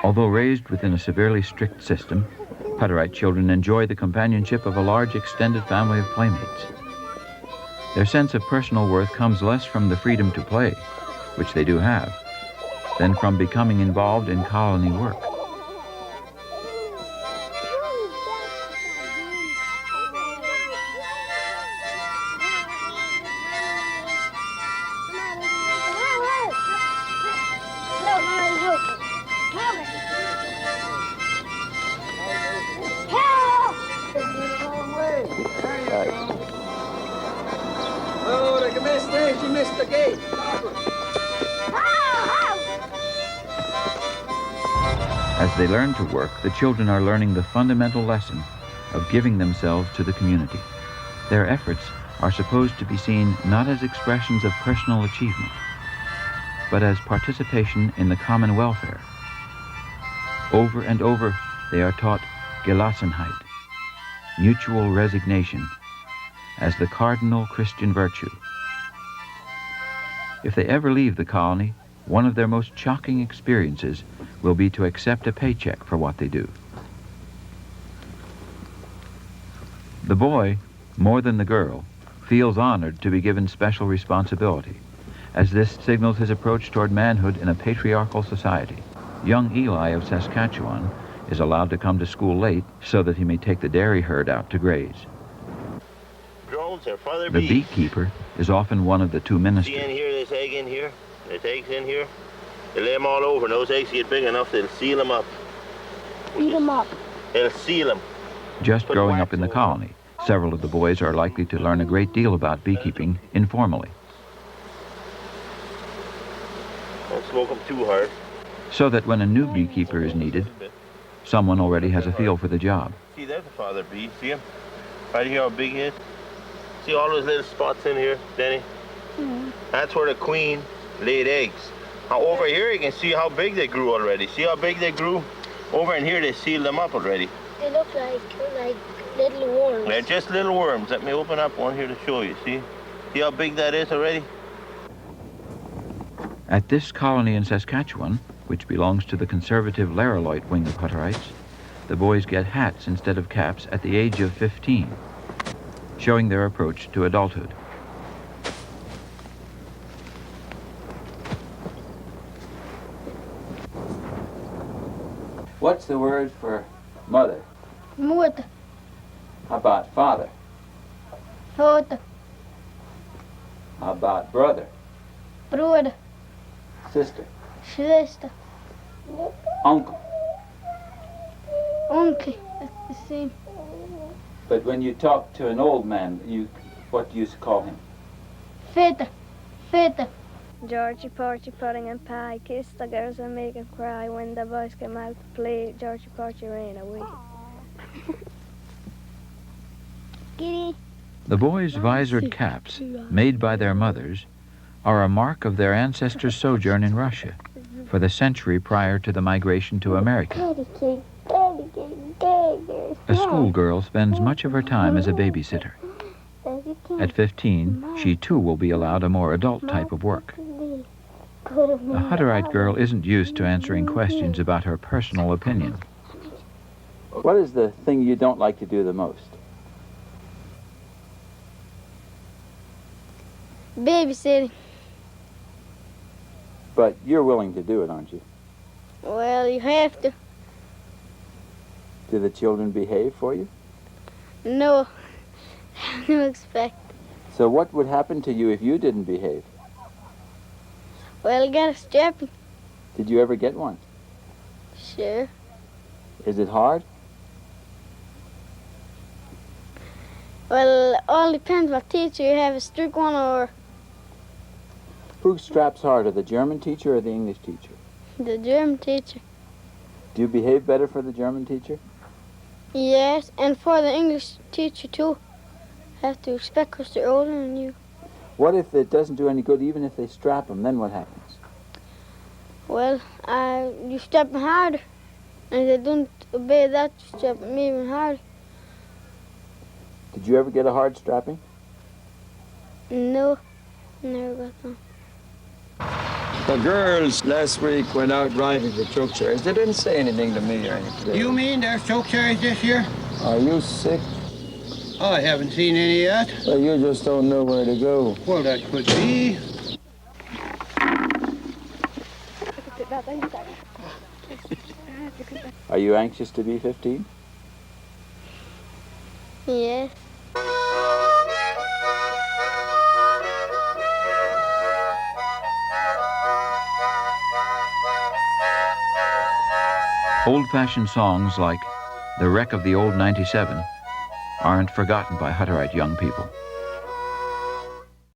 Although raised within a severely strict system, Hutterite children enjoy the companionship of a large extended family of playmates. Their sense of personal worth comes less from the freedom to play, which they do have, than from becoming involved in colony work. As they learn to work, the children are learning the fundamental lesson of giving themselves to the community. Their efforts are supposed to be seen not as expressions of personal achievement, but as participation in the common welfare. Over and over, they are taught Gelassenheit, mutual resignation, as the cardinal Christian virtue. If they ever leave the colony, one of their most shocking experiences will be to accept a paycheck for what they do. The boy, more than the girl, feels honored to be given special responsibility, as this signals his approach toward manhood in a patriarchal society. Young Eli of Saskatchewan is allowed to come to school late so that he may take the dairy herd out to graze. Drones are father The bees. beekeeper is often one of the two ministers. See in here, this egg in here, there's eggs in here. They lay them all over, and those eggs get big enough, they'll seal them up. Eat them up. They'll seal them. Just growing up in the colony, several of the boys are likely to learn a great deal about beekeeping informally. Don't smoke them too hard. So that when a new beekeeper is needed, someone already has a feel for the job. See, there's a father bee. See him? Right here, how big he is. See all those little spots in here, Denny? Mm-hmm. That's where the queen laid eggs. Now over here, you can see how big they grew already. See how big they grew? Over in here, they sealed them up already. They look like little worms. They're just little worms. Let me open up one here to show you. See? See how big that is already? At this colony in Saskatchewan, which belongs to the conservative Laraloit wing of Hutterites, the boys get hats instead of caps at the age of 15, showing their approach to adulthood. What's the word for mother? Mutter. How about father? Vater. How about brother? Broder. Sister? Schwester. Uncle? Onkel. That's the same. But when you talk to an old man, what do you call him? Vater. Vater. Georgie, Porgy, Pudding and Pie, kiss the girls and make them cry. When the boys come out to play, Georgie, Porgy ran away. Kitty. The boys' visored caps, made by their mothers, are a mark of their ancestors' sojourn in Russia for the century prior to the migration to America. A schoolgirl spends much of her time as a babysitter. At 15, she too will be allowed a more adult type of work. A Hutterite girl isn't used to answering questions about her personal opinion. What is the thing you don't like to do the most? Babysitting. But you're willing to do it, aren't you? Well, you have to. Do the children behave for you? No. No expect. So what would happen to you if you didn't behave? Well, got a strapping. Did you ever get one? Sure. Is it hard? Well, all depends what teacher you have, a strict one or Who straps harder, the German teacher or the English teacher? the German teacher. Do you behave better for the German teacher? Yes, and for the English teacher too. Have to respect because they're older than you. What if it doesn't do any good, even if they strap them? Then what happens? Well, you strap them harder. And if they don't obey that, you strap them even harder. Did you ever get a hard strapping? No, never got them. The girls last week went out riding the choke cherries. They didn't say anything to me or anything. You mean there's choke cherries this year? Are you sick? I haven't seen any yet. Well, you just don't know where to go. Well, that could be. Are you anxious to be 15? Yes. Old-fashioned songs like The Wreck of the Old 97 aren't forgotten by Hutterite young people.